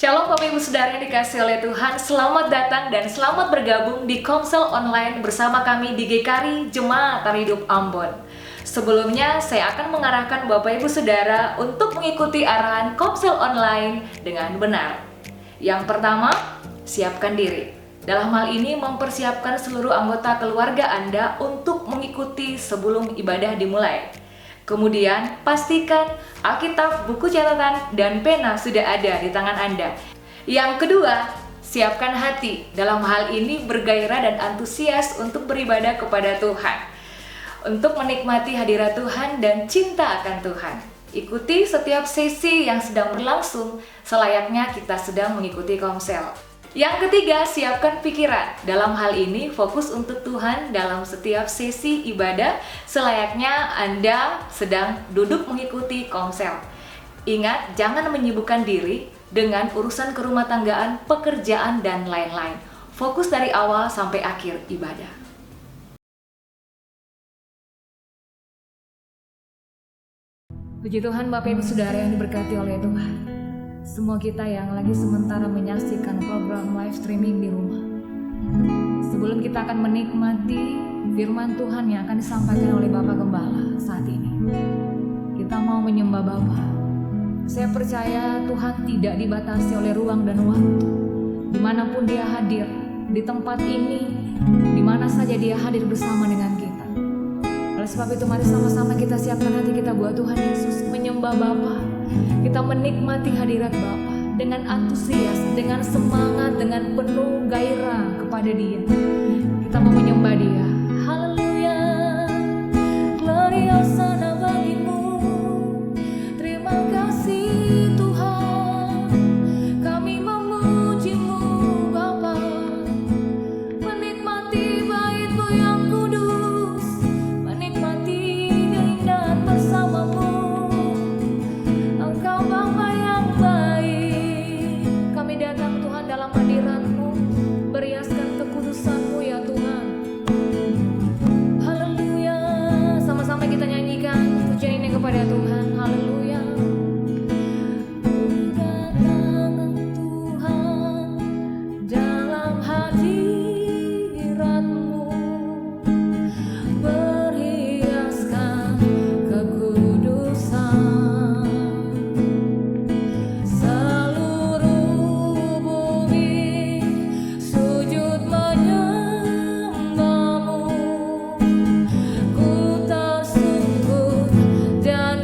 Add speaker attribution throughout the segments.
Speaker 1: Shalom Bapak Ibu Saudara yang dikasihi oleh Tuhan. Selamat datang dan selamat bergabung di Komsel Online bersama kami di GKRI Jemaat Tari Hidup Ambon. Sebelumnya saya akan mengarahkan Bapak Ibu Saudara untuk mengikuti arahan Komsel Online dengan benar. Yang pertama, siapkan diri. Dalam hal ini mempersiapkan seluruh anggota keluarga Anda untuk mengikuti sebelum ibadah dimulai. Kemudian, pastikan Alkitab, buku catatan, dan pena sudah ada di tangan Anda. Yang kedua, siapkan hati. Dalam hal ini bergairah dan antusias untuk beribadah kepada Tuhan, untuk menikmati hadirat Tuhan dan cinta akan Tuhan. Ikuti setiap sesi yang sedang berlangsung, selayaknya kita sedang mengikuti komsel. Yang ketiga, siapkan pikiran. Dalam hal ini, fokus untuk Tuhan dalam setiap sesi ibadah, selayaknya Anda sedang duduk mengikuti komsel. Ingat, jangan menyibukkan diri dengan urusan kerumah tanggaan, pekerjaan, dan lain-lain. Fokus dari awal sampai akhir ibadah. Puji Tuhan, Bapak Ibu Saudara yang diberkati oleh Tuhan. Semua kita yang lagi sementara menyaksikan program live streaming di rumah, sebelum kita akan menikmati firman Tuhan yang akan disampaikan oleh Bapak Gembala saat ini, kita mau menyembah Bapa. Saya percaya Tuhan tidak dibatasi oleh ruang dan waktu. Dimanapun Dia hadir, di tempat ini, di mana saja Dia hadir bersama dengan kita. Oleh sebab itu, mari sama-sama kita siapkan hati kita buat Tuhan Yesus, menyembah Bapa. Kita menikmati hadirat Bapa dengan antusias, dengan semangat, dengan penuh gairah kepada Dia. Kita mau menyembah Dia. Haleluya, gloriosa nama bagimu. Terima kasih Tuhan, kami memuji-Mu Bapa, menikmati bait-Mu yang kudus, menikmati keindahan bersama-Mu. Engkau Bapa yang baik, kami datang Tuhan dalam hadirat-Mu, beriaskan kekudusan-Mu ya Tuhan. Haleluya, sama-sama kita nyanyikan pujian ini kepada Tuhan. Haleluya. Datang Tuhan dalam hadirat-Mu, berhiaskan kekudusan. Ku tersungkur dan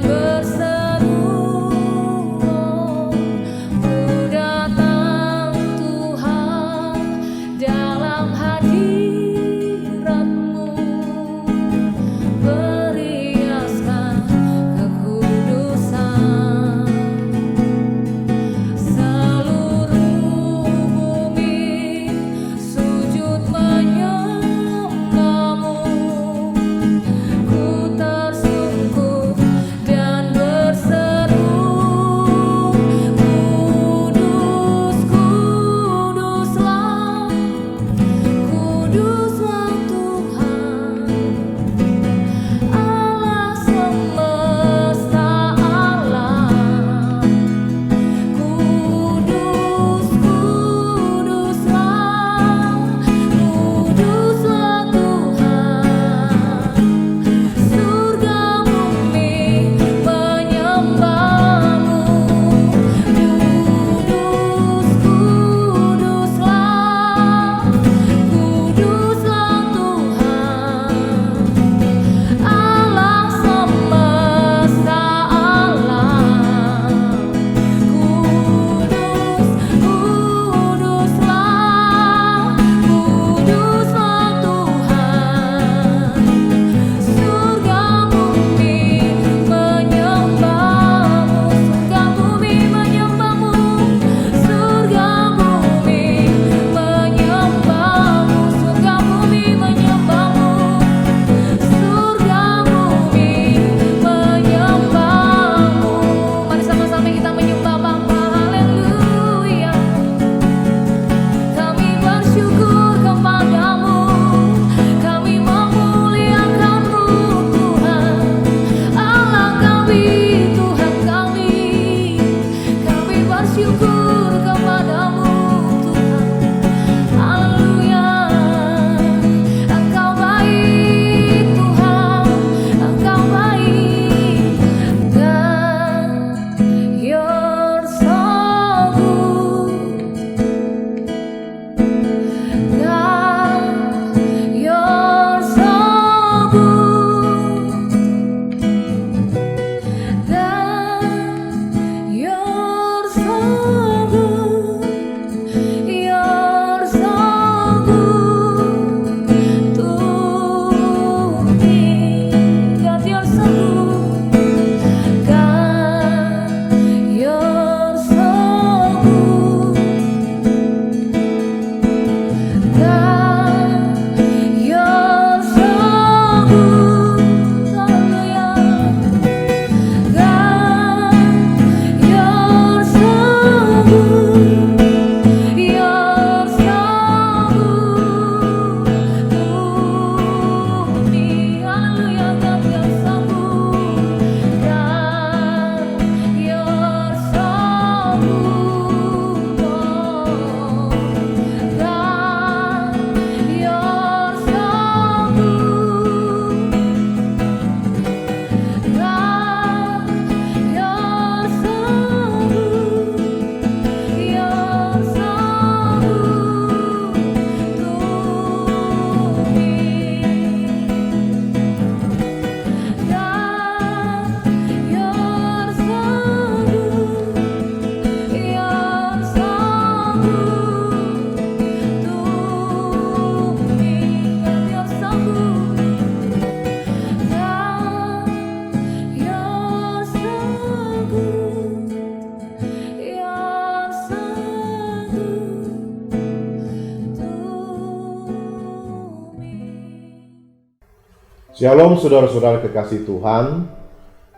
Speaker 2: Shalom saudara-saudara kekasih Tuhan.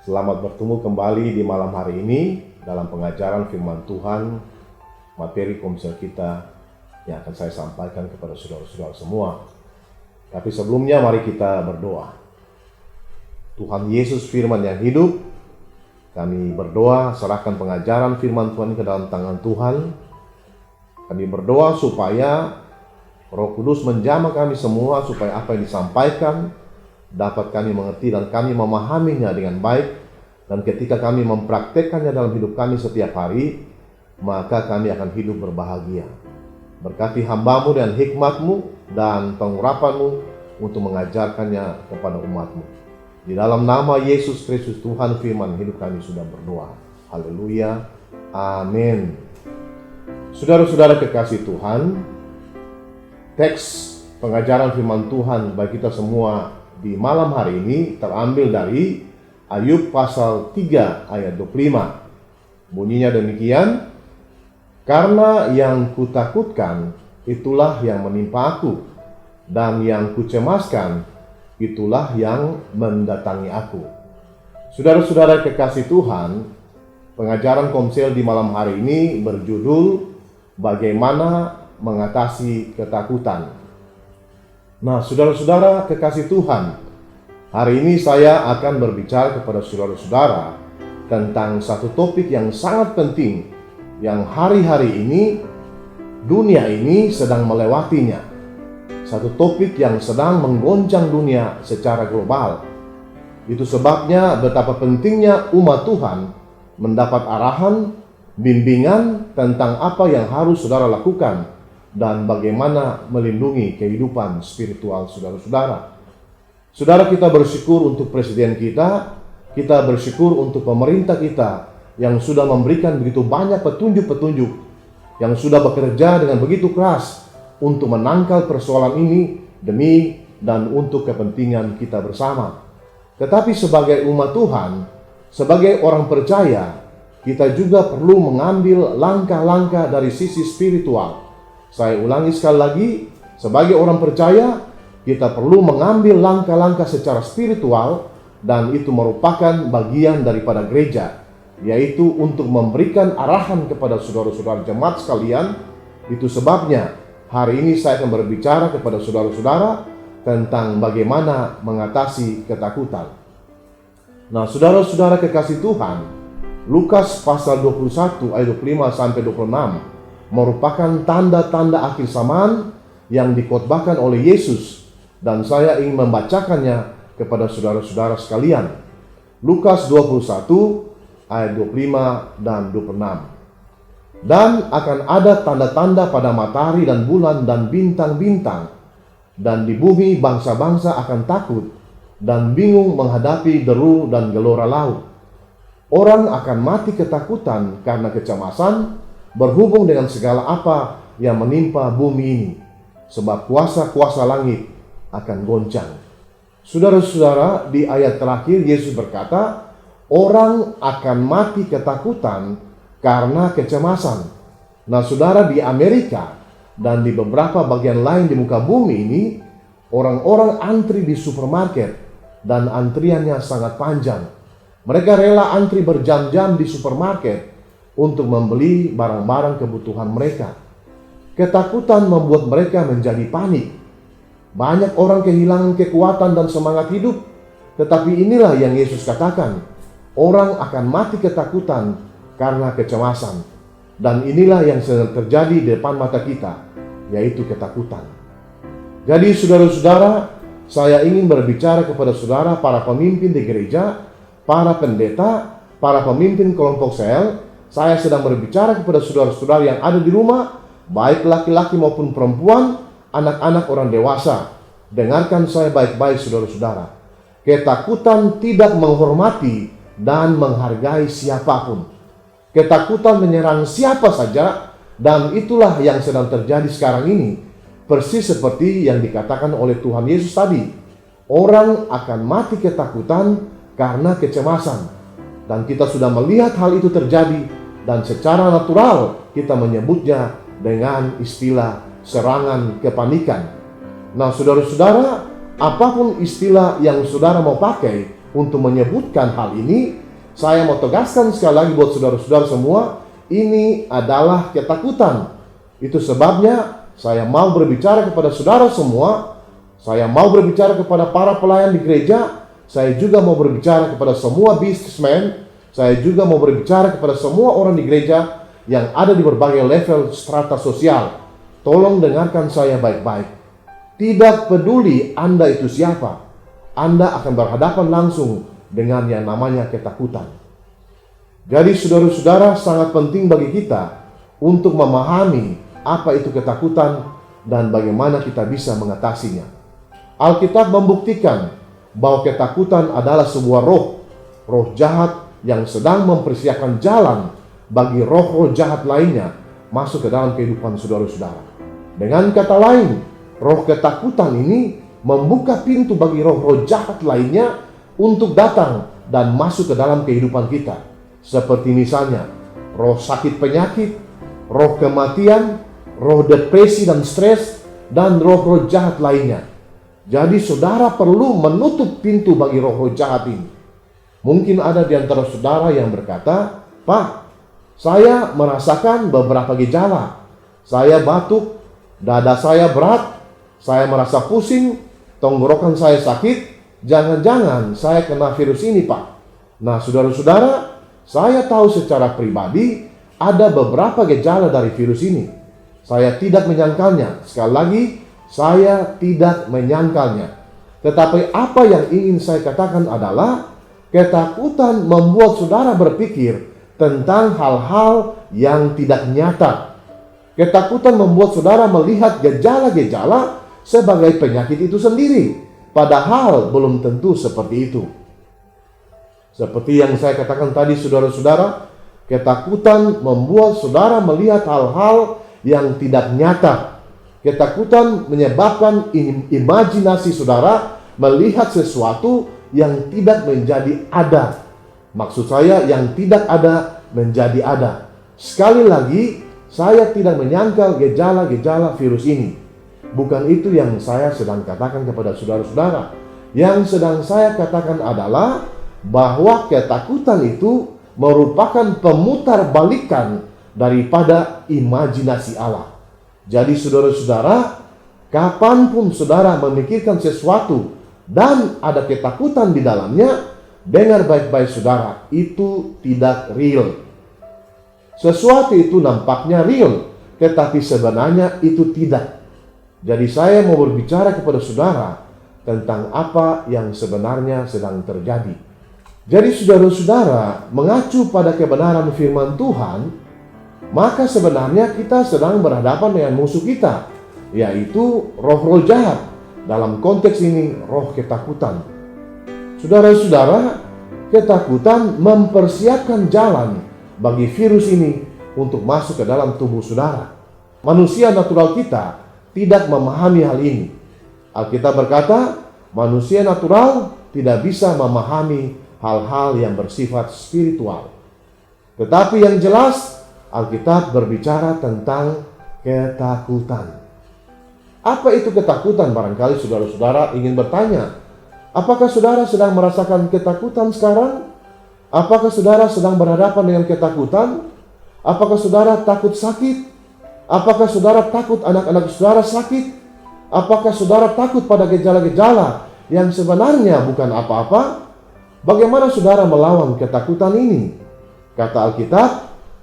Speaker 2: Selamat bertemu kembali di malam hari ini dalam pengajaran firman Tuhan, materi komsel kita yang akan saya sampaikan kepada saudara-saudara semua. Tapi sebelumnya mari kita berdoa. Tuhan Yesus firman yang hidup, kami berdoa serahkan pengajaran firman Tuhan ke dalam tangan Tuhan. Kami berdoa supaya Roh Kudus menjamah kami semua, supaya apa yang disampaikan dapat kami mengerti dan kami memahaminya dengan baik, dan ketika kami mempraktekkannya dalam hidup kami setiap hari, maka kami akan hidup berbahagia. Berkati hamba-Mu dan hikmat-Mu dan pengurapan-Mu untuk mengajarkannya kepada umat-Mu. Di dalam nama Yesus Kristus Tuhan firman hidup kami sudah berdoa. Haleluya. Amin. Saudara-saudara kekasih Tuhan, teks pengajaran firman Tuhan bagi kita semua di malam hari ini terambil dari Ayub pasal 3 ayat 25. Bunyinya demikian, karena yang kutakutkan itulah yang menimpa aku, dan yang kucemaskan itulah yang mendatangi aku. Saudara-saudara kekasih Tuhan, pengajaran komsel di malam hari ini berjudul bagaimana mengatasi ketakutan. Nah, saudara-saudara kekasih Tuhan, hari ini saya akan berbicara kepada saudara-saudara tentang satu topik yang sangat penting yang hari-hari ini dunia ini sedang melewatinya. Satu topik yang sedang menggoncang dunia secara global. Itu sebabnya betapa pentingnya umat Tuhan mendapat arahan, bimbingan tentang apa yang harus saudara lakukan dan bagaimana melindungi kehidupan spiritual saudara-saudara. Saudara, kita bersyukur untuk presiden kita bersyukur untuk pemerintah kita yang sudah memberikan begitu banyak petunjuk-petunjuk, yang sudah bekerja dengan begitu keras untuk menangkal persoalan ini demi dan untuk kepentingan kita bersama. Tetapi sebagai umat Tuhan, sebagai orang percaya, kita juga perlu mengambil langkah-langkah dari sisi spiritual. Saya ulangi sekali lagi, sebagai orang percaya, kita perlu mengambil langkah-langkah secara spiritual, dan itu merupakan bagian daripada gereja, yaitu untuk memberikan arahan kepada saudara-saudara jemaat sekalian. Itu sebabnya hari ini saya akan berbicara kepada saudara-saudara tentang bagaimana mengatasi ketakutan. Nah, saudara-saudara kekasih Tuhan, Lukas pasal 21 ayat 25 sampai 26 merupakan tanda-tanda akhir zaman yang dikhotbahkan oleh Yesus, dan saya ingin membacakannya kepada saudara-saudara sekalian. Lukas 21 ayat 25 dan 26. Dan akan ada tanda-tanda pada matahari dan bulan dan bintang-bintang, dan di bumi bangsa-bangsa akan takut dan bingung menghadapi deru dan gelora laut. Orang akan mati ketakutan karena kecemasan berhubung dengan segala apa yang menimpa bumi ini, sebab kuasa-kuasa langit akan goncang. Saudara-saudara, di ayat terakhir Yesus berkata, orang akan mati ketakutan karena kecemasan. Nah, saudara, di Amerika dan di beberapa bagian lain di muka bumi ini, orang-orang antri di supermarket dan antriannya sangat panjang. Mereka rela antri berjam-jam di supermarket untuk membeli barang-barang kebutuhan mereka. Ketakutan membuat mereka menjadi panik. Banyak orang kehilangan kekuatan dan semangat hidup. Tetapi inilah yang Yesus katakan, orang akan mati ketakutan karena kecemasan. Dan inilah yang sedang terjadi di depan mata kita, yaitu ketakutan. Jadi saudara-saudara, saya ingin berbicara kepada saudara para pemimpin di gereja, para pendeta, para pemimpin kelompok sel. Saya sedang berbicara kepada saudara-saudara yang ada di rumah, baik laki-laki maupun perempuan, anak-anak, orang dewasa. Dengarkan saya baik-baik saudara-saudara. Ketakutan tidak menghormati dan menghargai siapapun. Ketakutan menyerang siapa saja, dan itulah yang sedang terjadi sekarang ini. Persis seperti yang dikatakan oleh Tuhan Yesus tadi. Orang akan mati ketakutan karena kecemasan. Dan kita sudah melihat hal itu terjadi, dan secara natural kita menyebutnya dengan istilah serangan kepanikan. Nah, saudara-saudara, apapun istilah yang saudara mau pakai untuk menyebutkan hal ini, saya mau tegaskan sekali lagi buat saudara-saudara semua, ini adalah ketakutan. Itu sebabnya saya mau berbicara kepada saudara semua, saya mau berbicara kepada para pelayan di gereja, saya juga mau berbicara kepada semua businessman, saya juga mau berbicara kepada semua orang di gereja yang ada di berbagai level strata sosial. Tolong dengarkan saya baik-baik. Tidak peduli Anda itu siapa, Anda akan berhadapan langsung dengan yang namanya ketakutan. Jadi saudara-saudara, sangat penting bagi kita untuk memahami apa itu ketakutan dan bagaimana kita bisa mengatasinya. Alkitab membuktikan bahwa ketakutan adalah sebuah roh jahat yang sedang mempersiapkan jalan bagi roh-roh jahat lainnya masuk ke dalam kehidupan saudara-saudara. Dengan kata lain, roh ketakutan ini membuka pintu bagi roh-roh jahat lainnya untuk datang dan masuk ke dalam kehidupan kita. Seperti misalnya, roh sakit penyakit, roh kematian, roh depresi dan stres, dan roh-roh jahat lainnya. Jadi saudara perlu menutup pintu bagi roh-roh jahat ini. Mungkin ada di antara saudara yang berkata, "Pak, saya merasakan beberapa gejala. Saya batuk, dada saya berat, saya merasa pusing, tenggorokan saya sakit. Jangan-jangan saya kena virus ini, Pak." Nah, saudara-saudara, saya tahu secara pribadi ada beberapa gejala dari virus ini. Saya tidak menyangkalnya. Sekali lagi, saya tidak menyangkalnya. Tetapi apa yang ingin saya katakan adalah ketakutan membuat saudara berpikir tentang hal-hal yang tidak nyata. Ketakutan membuat saudara melihat gejala-gejala sebagai penyakit itu sendiri, padahal belum tentu seperti itu. Seperti yang saya katakan tadi, saudara-saudara, ketakutan membuat saudara melihat hal-hal yang tidak nyata. Ketakutan menyebabkan imajinasi saudara melihat sesuatu yang tidak menjadi ada. Maksud saya, yang tidak ada menjadi ada. Sekali lagi, saya tidak menyangkal gejala-gejala virus ini. Bukan itu yang saya sedang katakan kepada saudara-saudara. Yang sedang saya katakan adalah bahwa ketakutan itu merupakan pemutarbalikan daripada imajinasi Allah. Jadi saudara-saudara, kapanpun saudara memikirkan sesuatu dan ada ketakutan di dalamnya, dengar baik-baik saudara, itu tidak real. Sesuatu itu nampaknya real, tetapi sebenarnya itu tidak. Jadi saya mau berbicara kepada saudara tentang apa yang sebenarnya sedang terjadi. Jadi saudara-saudara, mengacu pada kebenaran firman Tuhan, maka sebenarnya kita sedang berhadapan dengan musuh kita, yaitu roh-roh jahat. Dalam konteks ini, roh ketakutan. Saudara-saudara, ketakutan mempersiapkan jalan bagi virus ini untuk masuk ke dalam tubuh saudara. Manusia natural kita tidak memahami hal ini. Alkitab berkata, manusia natural tidak bisa memahami hal-hal yang bersifat spiritual. Tetapi yang jelas, Alkitab berbicara tentang ketakutan. Apa itu ketakutan? Barangkali saudara-saudara ingin bertanya. Apakah saudara sedang merasakan ketakutan sekarang? Apakah saudara sedang berhadapan dengan ketakutan? Apakah saudara takut sakit? Apakah saudara takut anak-anak saudara sakit? Apakah saudara takut pada gejala-gejala yang sebenarnya bukan apa-apa? Bagaimana saudara melawan ketakutan ini? Kata Alkitab,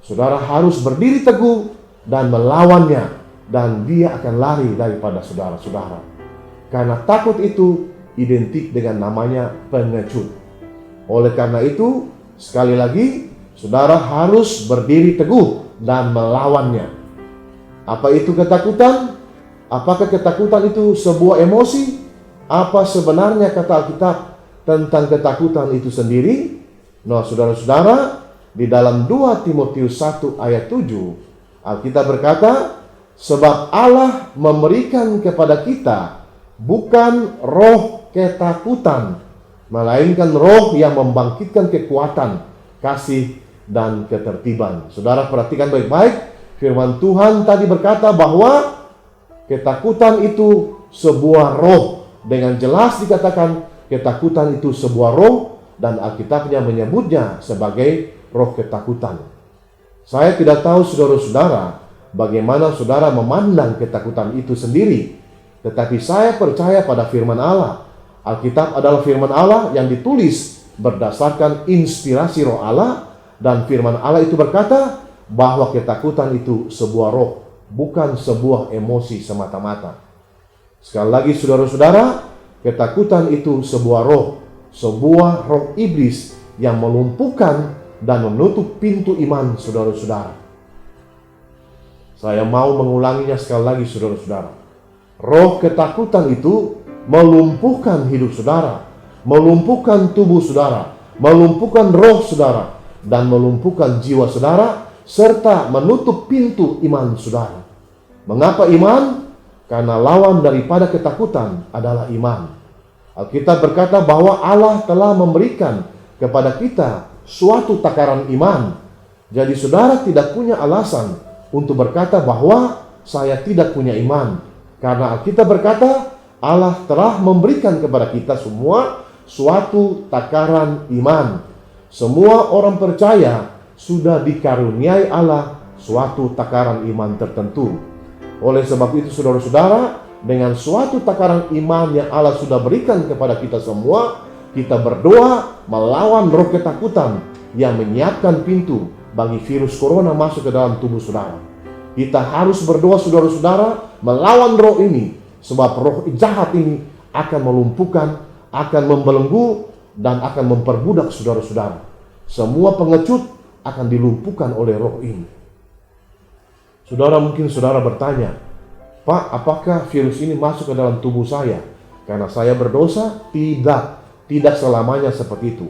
Speaker 2: saudara harus berdiri teguh dan melawannya, dan dia akan lari daripada saudara-saudara. Karena takut itu identik dengan namanya pengecut. Oleh karena itu, sekali lagi, saudara harus berdiri teguh dan melawannya. Apa itu ketakutan? Apakah ketakutan itu sebuah emosi? Apa sebenarnya kata Alkitab tentang ketakutan itu sendiri? Nah, saudara-saudara, di dalam 2 Timotius 1 ayat 7, Alkitab berkata, sebab Allah memberikan kepada kita bukan roh ketakutan, melainkan roh yang membangkitkan kekuatan, kasih, dan ketertiban. Saudara perhatikan baik-baik, firman Tuhan tadi berkata bahwa ketakutan itu sebuah roh, dengan jelas dikatakan ketakutan itu sebuah roh, dan Alkitabnya menyebutnya sebagai roh ketakutan. Saya tidak tahu saudara-saudara bagaimana saudara memandang ketakutan itu sendiri, tetapi saya percaya pada firman Allah. Alkitab adalah firman Allah yang ditulis berdasarkan inspirasi roh Allah, dan firman Allah itu berkata bahwa ketakutan itu sebuah roh, bukan sebuah emosi semata-mata. Sekali lagi saudara-saudara, ketakutan itu sebuah roh iblis yang melumpuhkan dan menutup pintu iman saudara-saudara. Saya mau mengulanginya sekali lagi saudara-saudara. Roh ketakutan itu melumpuhkan hidup saudara, melumpuhkan tubuh saudara, melumpuhkan roh saudara, dan melumpuhkan jiwa saudara, serta menutup pintu iman saudara. Mengapa iman? Karena lawan daripada ketakutan adalah iman. Alkitab berkata bahwa Allah telah memberikan kepada kita suatu takaran iman. Jadi saudara tidak punya alasan untuk berkata bahwa saya tidak punya iman. Karena Alkitab berkata Allah telah memberikan kepada kita semua suatu takaran iman. Semua orang percaya sudah dikaruniai Allah suatu takaran iman tertentu. Oleh sebab itu saudara-saudara, dengan suatu takaran iman yang Allah sudah berikan kepada kita semua, kita berdoa melawan roh ketakutan yang menyiapkan pintu bagi virus corona masuk ke dalam tubuh saudara. Kita harus berdoa saudara-saudara melawan roh ini, sebab roh jahat ini akan melumpuhkan, akan membelenggu, dan akan memperbudak saudara-saudara. Semua pengecut akan dilumpuhkan oleh roh ini. Saudara, mungkin saudara bertanya, Pak, apakah virus ini masuk ke dalam tubuh saya karena saya berdosa? Tidak selamanya seperti itu.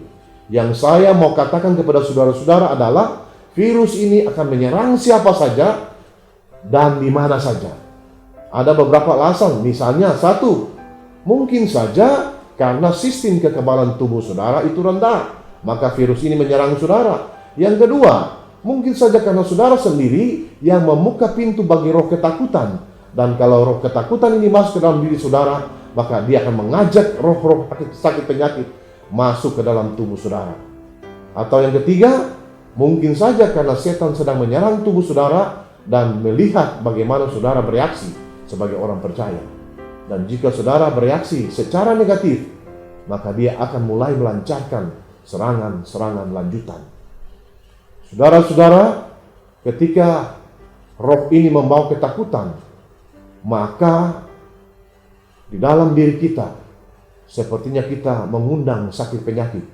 Speaker 2: Yang saya mau katakan kepada saudara-saudara adalah virus ini akan menyerang siapa saja dan di mana saja. Ada beberapa alasan, misalnya satu, mungkin saja karena sistem kekebalan tubuh saudara itu rendah, maka virus ini menyerang saudara. Yang kedua, mungkin saja karena saudara sendiri yang membuka pintu bagi roh ketakutan. Dan kalau roh ketakutan ini masuk ke dalam diri saudara, maka dia akan mengajak roh-roh sakit penyakit masuk ke dalam tubuh saudara. Atau yang ketiga, mungkin saja karena setan sedang menyerang tubuh saudara dan melihat bagaimana saudara bereaksi sebagai orang percaya. Dan jika saudara bereaksi secara negatif, maka dia akan mulai melancarkan serangan-serangan lanjutan. Saudara-saudara, ketika roh ini membawa ketakutan, maka di dalam diri kita sepertinya kita mengundang sakit penyakit.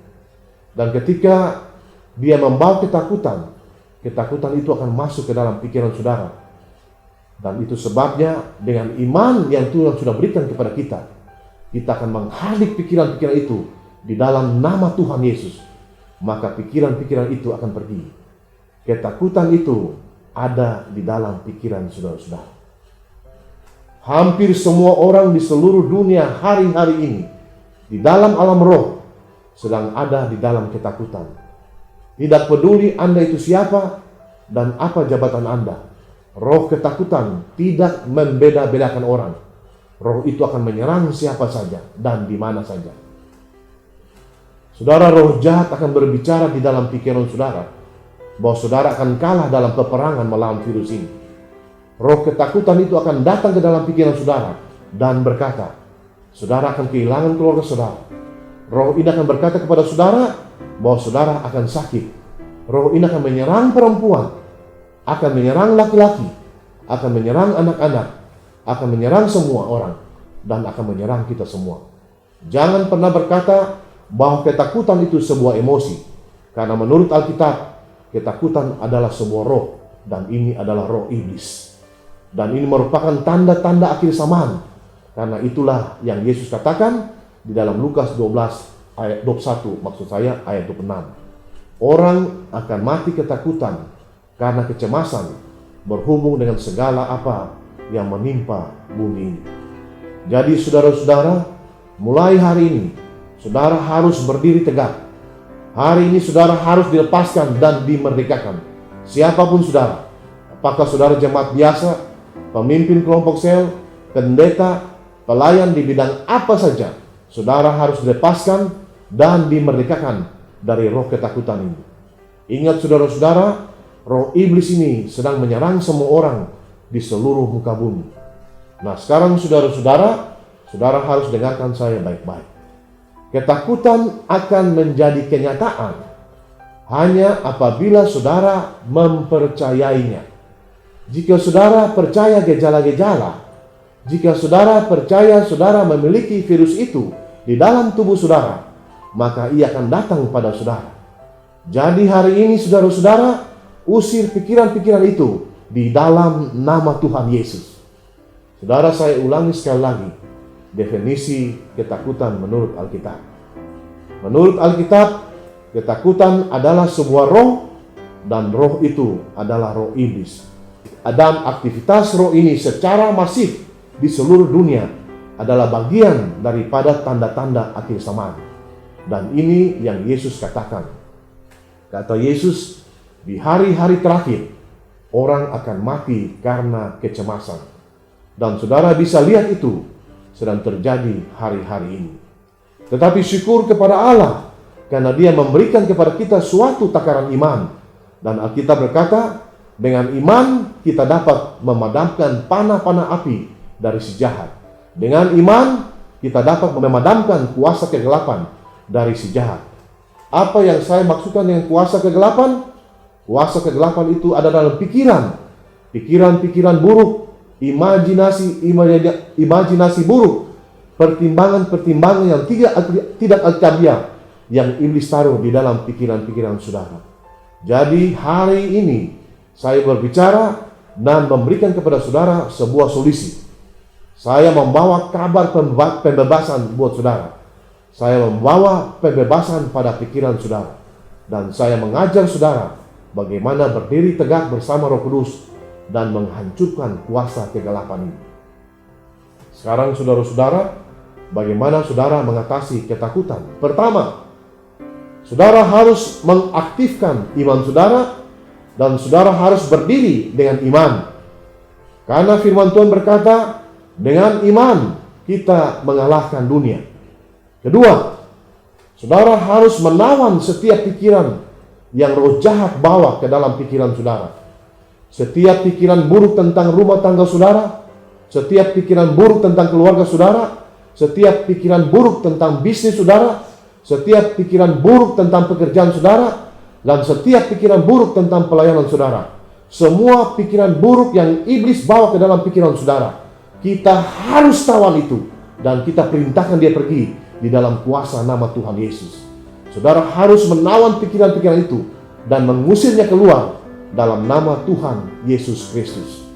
Speaker 2: Dan ketika dia membawa ketakutan, ketakutan itu akan masuk ke dalam pikiran saudara. Dan itu sebabnya dengan iman yang Tuhan sudah berikan kepada kita, kita akan menghardik pikiran-pikiran itu di dalam nama Tuhan Yesus. Maka pikiran-pikiran itu akan pergi. Ketakutan itu ada di dalam pikiran saudara-saudara. Hampir semua orang di seluruh dunia hari-hari ini di dalam alam roh sedang ada di dalam ketakutan. Tidak peduli Anda itu siapa dan apa jabatan Anda. Roh ketakutan tidak membeda-bedakan orang. Roh itu akan menyerang siapa saja dan di mana saja. Saudara, roh jahat akan berbicara di dalam pikiran saudara bahwa saudara akan kalah dalam peperangan melawan virus ini. Roh ketakutan itu akan datang ke dalam pikiran saudara dan berkata, saudara akan kehilangan keluarga saudara. Roh ini akan berkata kepada saudara bahwa saudara akan sakit. Roh ini akan menyerang perempuan, akan menyerang laki-laki, akan menyerang anak-anak, akan menyerang semua orang, dan akan menyerang kita semua. Jangan pernah berkata bahwa ketakutan itu sebuah emosi, karena menurut Alkitab, ketakutan adalah sebuah roh, dan ini adalah roh iblis. Dan ini merupakan tanda-tanda akhir zaman. Karena itulah yang Yesus katakan di dalam Lukas 12 ayat 21, maksud saya ayat 26. Orang akan mati ketakutan karena kecemasan berhubung dengan segala apa yang menimpa bumi ini. Jadi saudara-saudara, mulai hari ini saudara harus berdiri tegak. Hari ini saudara harus dilepaskan dan dimerdekakan. Siapapun saudara, apakah saudara jemaat biasa, pemimpin kelompok sel, pendeta, pelayan di bidang apa saja, saudara harus dilepaskan dan dimerdekakan dari roh ketakutan ini. Ingat saudara-saudara, roh iblis ini sedang menyerang semua orang di seluruh muka bumi. Nah sekarang saudara-saudara, saudara harus dengarkan saya baik-baik. Ketakutan akan menjadi kenyataan hanya apabila saudara mempercayainya. Jika saudara percaya gejala-gejala, jika saudara percaya saudara memiliki virus itu di dalam tubuh saudara, maka ia akan datang pada saudara. Jadi hari ini saudara-saudara, usir pikiran-pikiran itu di dalam nama Tuhan Yesus. Saudara, saya ulangi sekali lagi definisi ketakutan menurut Alkitab. Menurut Alkitab, ketakutan adalah sebuah roh, dan roh itu adalah roh iblis. Dan aktivitas roh ini secara masif di seluruh dunia adalah bagian daripada tanda-tanda akhir zaman. Dan ini yang Yesus katakan. Kata Yesus, di hari-hari terakhir orang akan mati karena kecemasan. Dan saudara bisa lihat itu sedang terjadi hari-hari ini. Tetapi syukur kepada Allah karena Dia memberikan kepada kita suatu takaran iman. Dan Alkitab berkata, dengan iman kita dapat memadamkan panah-panah api dari si jahat. Dengan iman kita dapat memadamkan kuasa kegelapan dari si jahat. Apa yang saya maksudkan dengan kuasa kegelapan? Kuasa kegelapan itu ada dalam pikiran. Pikiran-pikiran buruk, imajinasi buruk, pertimbangan-pertimbangan yang tidak alkitab yang iblis taruh di dalam pikiran-pikiran saudara. Jadi hari ini saya berbicara dan memberikan kepada saudara sebuah solusi. Saya membawa kabar pembebasan buat saudara. Saya membawa pembebasan pada pikiran saudara. Dan saya mengajar saudara bagaimana berdiri tegak bersama Roh Kudus dan menghancurkan kuasa kegelapan ini. Sekarang saudara-saudara, bagaimana saudara mengatasi ketakutan? Pertama, saudara harus mengaktifkan iman saudara, dan saudara harus berdiri dengan iman. Karena firman Tuhan berkata, dengan iman kita mengalahkan dunia. Kedua, saudara harus menawan setiap pikiran yang roh jahat bawa ke dalam pikiran saudara. Setiap pikiran buruk tentang rumah tangga saudara, setiap pikiran buruk tentang keluarga saudara, setiap pikiran buruk tentang bisnis saudara, setiap pikiran buruk tentang pekerjaan saudara, dan setiap pikiran buruk tentang pelayanan saudara. Semua pikiran buruk yang iblis bawa ke dalam pikiran saudara, kita harus tawan itu, dan kita perintahkan dia pergi di dalam kuasa nama Tuhan Yesus. Saudara harus menawan pikiran-pikiran itu dan mengusirnya keluar dalam nama Tuhan Yesus Kristus.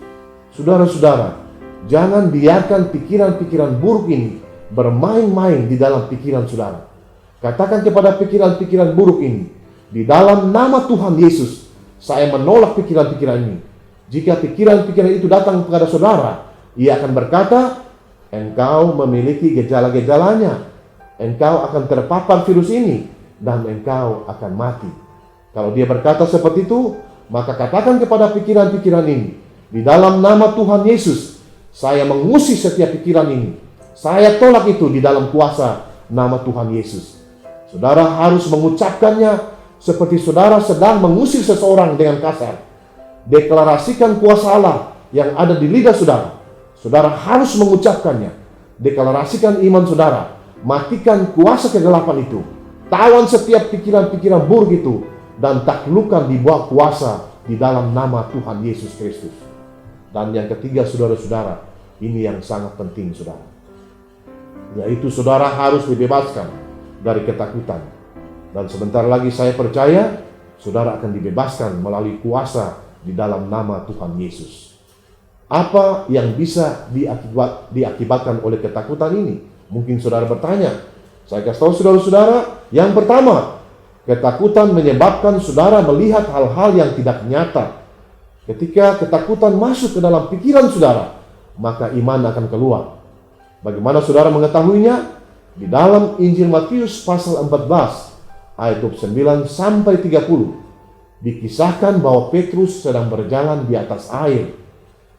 Speaker 2: Saudara-saudara, jangan biarkan pikiran-pikiran buruk ini bermain-main di dalam pikiran saudara. Katakan kepada pikiran-pikiran buruk ini, di dalam nama Tuhan Yesus, saya menolak pikiran-pikiran ini. Jika pikiran-pikiran itu datang kepada saudara, ia akan berkata, engkau memiliki gejala-gejalanya, engkau akan terpapar virus ini, dan engkau akan mati. Kalau dia berkata seperti itu, maka katakan kepada pikiran-pikiran ini, di dalam nama Tuhan Yesus, saya mengusir setiap pikiran ini. Saya tolak itu di dalam kuasa nama Tuhan Yesus. Saudara harus mengucapkannya seperti saudara sedang mengusir seseorang dengan kasar. Deklarasikan kuasa Allah yang ada di lidah saudara. Saudara harus mengucapkannya. Deklarasikan iman saudara. Matikan kuasa kegelapan itu. Tawan setiap pikiran-pikiran buruk itu. Dan taklukkan di bawah kuasa di dalam nama Tuhan Yesus Kristus. Dan yang ketiga saudara-saudara, ini yang sangat penting saudara. Yaitu saudara harus dibebaskan dari ketakutan. Dan sebentar lagi saya percaya saudara akan dibebaskan melalui kuasa di dalam nama Tuhan Yesus. Apa yang bisa diakibatkan oleh ketakutan ini? Mungkin saudara bertanya. Saya kasih tahu saudara-saudara, yang pertama, ketakutan menyebabkan saudara melihat hal-hal yang tidak nyata. Ketika ketakutan masuk ke dalam pikiran saudara, maka iman akan keluar. Bagaimana saudara mengetahuinya? Di dalam Injil Matius pasal 14 ayat 29 sampai 30 dikisahkan bahwa Petrus sedang berjalan di atas air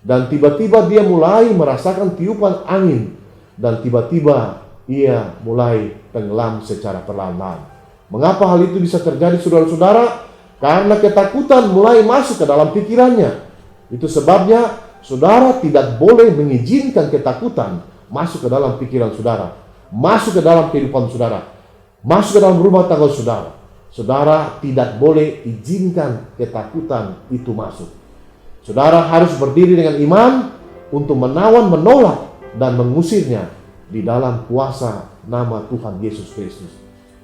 Speaker 2: dan tiba-tiba dia mulai merasakan tiupan angin dan tiba-tiba ia mulai tenggelam secara perlahan-lahan. Mengapa hal itu bisa terjadi, saudara-saudara? Karena ketakutan mulai masuk ke dalam pikirannya. Itu sebabnya saudara tidak boleh mengizinkan ketakutan masuk ke dalam pikiran saudara, masuk ke dalam kehidupan saudara, masuk ke dalam rumah tangga saudara. Saudara tidak boleh izinkan ketakutan itu masuk. Saudara harus berdiri dengan iman untuk menawan, menolak, dan mengusirnya di dalam kuasa nama Tuhan Yesus Kristus.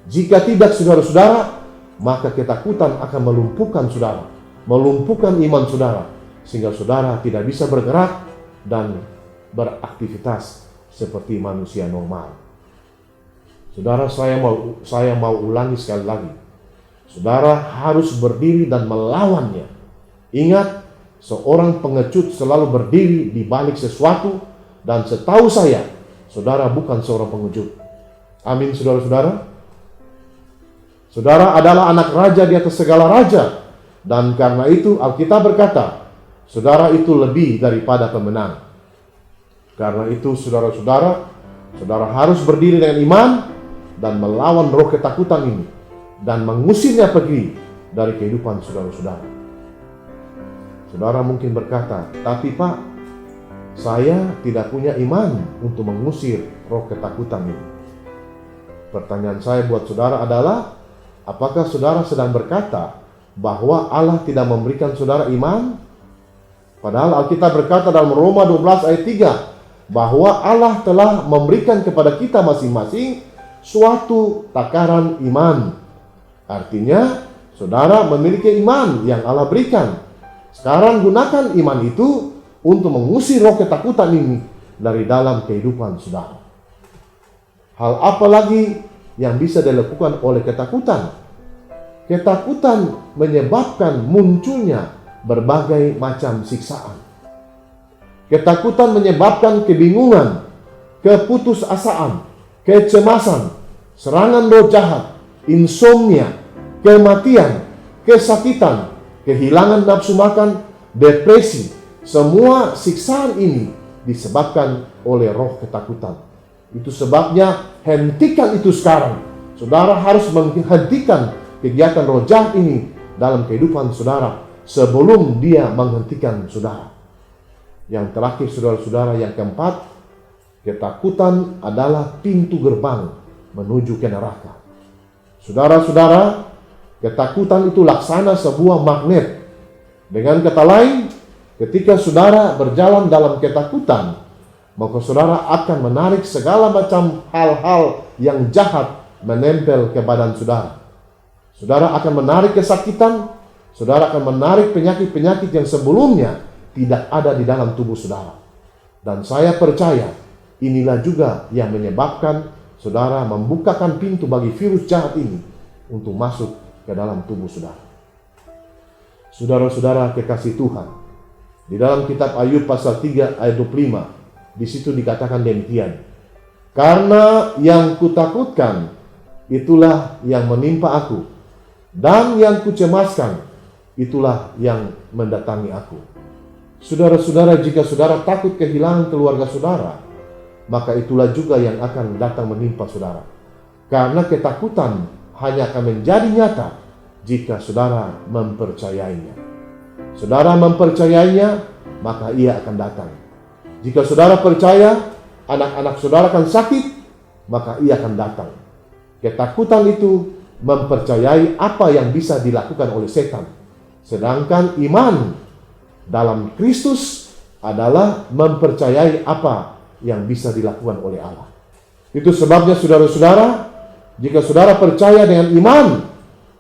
Speaker 2: Jika tidak, saudara-saudara, maka ketakutan akan melumpuhkan saudara, melumpuhkan iman saudara, sehingga saudara tidak bisa bergerak dan beraktivitas seperti manusia normal. Saudara, saya mau ulangi sekali lagi. Saudara harus berdiri dan melawannya. Ingat, seorang pengecut selalu berdiri di balik sesuatu, dan setahu saya, saudara bukan seorang pengecut. Amin, saudara-saudara. Saudara adalah anak raja di atas segala raja, dan karena itu Alkitab berkata, saudara itu lebih daripada pemenang. Karena itu saudara-saudara, saudara harus berdiri dengan iman dan melawan roh ketakutan ini, dan mengusirnya pergi dari kehidupan saudara-saudara. Saudara mungkin berkata, tapi Pak, saya tidak punya iman untuk mengusir roh ketakutan ini. Pertanyaan saya buat saudara adalah, apakah saudara sedang berkata bahwa Allah tidak memberikan saudara iman? Padahal Alkitab berkata dalam Roma 12 ayat 3, bahwa Allah telah memberikan kepada kita masing-masing suatu takaran iman. Artinya, saudara memiliki iman yang Allah berikan. Sekarang gunakan iman itu untuk mengusir roh ketakutan ini dari dalam kehidupan saudara. Hal apa lagi yang bisa dilakukan oleh ketakutan? Ketakutan menyebabkan munculnya berbagai macam siksaan. Ketakutan menyebabkan kebingungan, keputusasaan, kecemasan, serangan roh jahat, insomnia, kematian, kesakitan, kehilangan nafsu makan, depresi. Semua siksaan ini disebabkan oleh roh ketakutan. Itu sebabnya hentikan itu sekarang. Saudara harus menghentikan kegiatan roh jahat ini dalam kehidupan saudara sebelum dia menghentikan saudara. Yang terakhir, saudara-saudara, yang keempat, ketakutan adalah pintu gerbang menuju ke neraka. Saudara-saudara, ketakutan itu laksana sebuah magnet. Dengan kata lain, ketika saudara berjalan dalam ketakutan, maka saudara akan menarik segala macam hal-hal yang jahat menempel ke badan saudara. Saudara akan menarik kesakitan, saudara akan menarik penyakit-penyakit yang sebelumnya tidak ada di dalam tubuh saudara. Dan saya percaya inilah juga yang menyebabkan saudara membukakan pintu bagi virus jahat ini untuk masuk ke dalam tubuh saudara. Saudara-saudara kekasih Tuhan, di dalam kitab Ayub pasal 3 ayat 25, di situ dikatakan demikian. Karena yang kutakutkan itulah yang menimpa aku, dan yang kucemaskan itulah yang mendatangi aku. Saudara-saudara, jika saudara takut kehilangan keluarga saudara, maka itulah juga yang akan datang menimpa saudara. Karena ketakutan hanya akan menjadi nyata jika saudara mempercayainya. Saudara mempercayainya, maka ia akan datang. Jika saudara percaya anak-anak saudara akan sakit, maka ia akan datang. Ketakutan itu mempercayai apa yang bisa dilakukan oleh setan. Sedangkan iman dalam Kristus adalah mempercayai apa yang bisa dilakukan oleh Allah. Itu sebabnya saudara-saudara, jika saudara percaya dengan iman,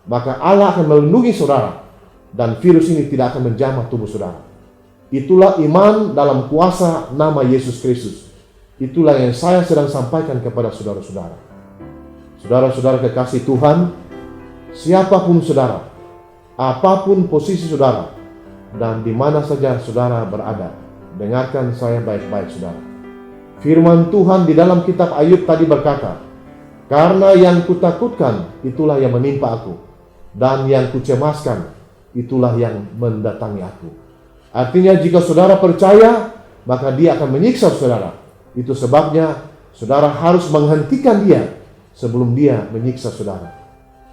Speaker 2: maka Allah akan melindungi saudara dan virus ini tidak akan menjamah tubuh saudara. Itulah iman dalam kuasa nama Yesus Kristus. Itulah yang saya sedang sampaikan kepada saudara-saudara. Saudara-saudara kekasih Tuhan, siapapun saudara, apapun posisi saudara, dan di mana saja saudara berada, dengarkan saya baik-baik saudara. Firman Tuhan di dalam kitab Ayub tadi berkata, karena yang kutakutkan itulah yang menimpa aku, dan yang kucemaskan itulah yang mendatangi aku. Artinya jika saudara percaya, maka dia akan menyiksa saudara. Itu sebabnya saudara harus menghentikan dia sebelum dia menyiksa saudara.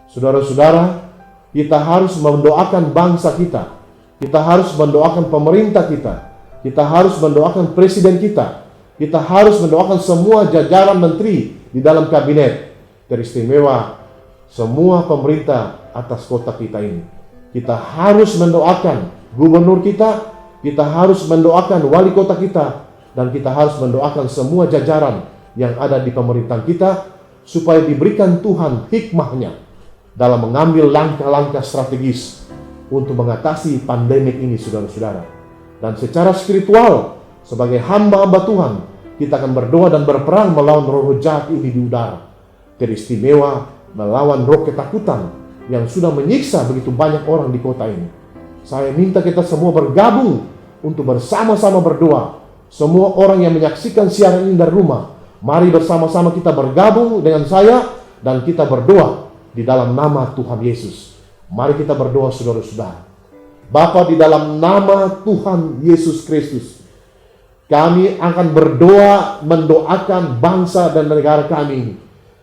Speaker 2: Saudara-saudara, kita harus mendoakan bangsa kita. Kita harus mendoakan pemerintah kita. Kita harus mendoakan presiden kita. Kita harus mendoakan semua jajaran menteri di dalam kabinet, teristimewa semua pemerintah atas kota kita ini. Kita harus mendoakan gubernur kita, kita harus mendoakan wali kota kita, dan kita harus mendoakan semua jajaran yang ada di pemerintahan kita, supaya diberikan Tuhan hikmahnya dalam mengambil langkah-langkah strategis untuk mengatasi pandemik ini, saudara-saudara. Dan secara spiritual, sebagai hamba-hamba Tuhan, kita akan berdoa dan berperang melawan roh jahat ini di udara. Teristimewa melawan roh ketakutan yang sudah menyiksa begitu banyak orang di kota ini. Saya minta kita semua bergabung untuk bersama-sama berdoa. Semua orang yang menyaksikan siaran ini dari rumah, mari bersama-sama kita bergabung dengan saya dan kita berdoa di dalam nama Tuhan Yesus. Mari kita berdoa, saudara-saudara. Bapa, di dalam nama Tuhan Yesus Kristus, kami akan berdoa mendoakan bangsa dan negara kami ini.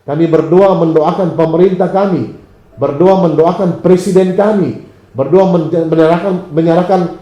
Speaker 2: Kami berdoa mendoakan pemerintah kami, berdoa mendoakan presiden kami, berdoa menyerahkan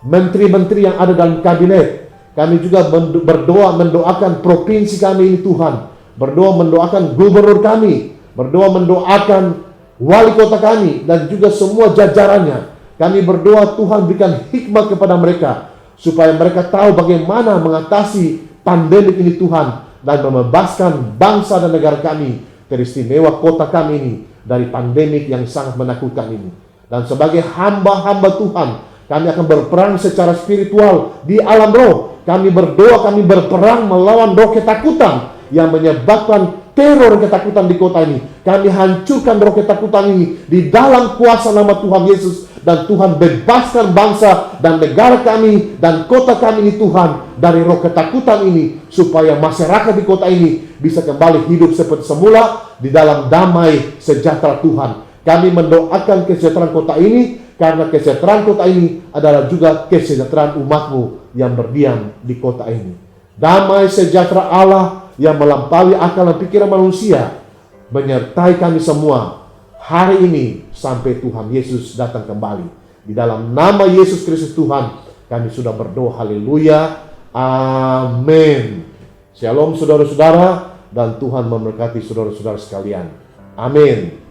Speaker 2: menteri-menteri yang ada dalam kabinet. Kami juga berdoa mendoakan provinsi kami ini Tuhan, berdoa mendoakan gubernur kami, berdoa mendoakan wali kota kami dan juga semua jajarannya. Kami berdoa Tuhan berikan hikmat kepada mereka, supaya mereka tahu bagaimana mengatasi pandemik ini Tuhan, dan membebaskan bangsa dan negara kami, teristimewa kota kami ini, dari pandemik yang sangat menakutkan ini. Dan sebagai hamba-hamba Tuhan, kami akan berperang secara spiritual di alam roh. Kami berdoa, kami berperang melawan roh ketakutan yang menyebabkan teror ketakutan di kota ini. Kami hancurkan roh ketakutan ini di dalam kuasa nama Tuhan Yesus. Dan Tuhan bebaskan bangsa dan negara kami dan kota kami ini Tuhan dari roh ketakutan ini, supaya masyarakat di kota ini bisa kembali hidup seperti semula di dalam damai sejahtera Tuhan. Kami mendoakan kesejahteraan kota ini, karena kesejahteraan kota ini adalah juga kesejahteraan umatmu yang berdiam di kota ini. Damai sejahtera Allah yang melampaui akal dan pikiran manusia menyertai kami semua hari ini sampai Tuhan Yesus datang kembali. Di dalam nama Yesus Kristus Tuhan, kami sudah berdoa. Haleluya. Amin. Shalom saudara-saudara, dan Tuhan memberkati saudara-saudara sekalian. Amin.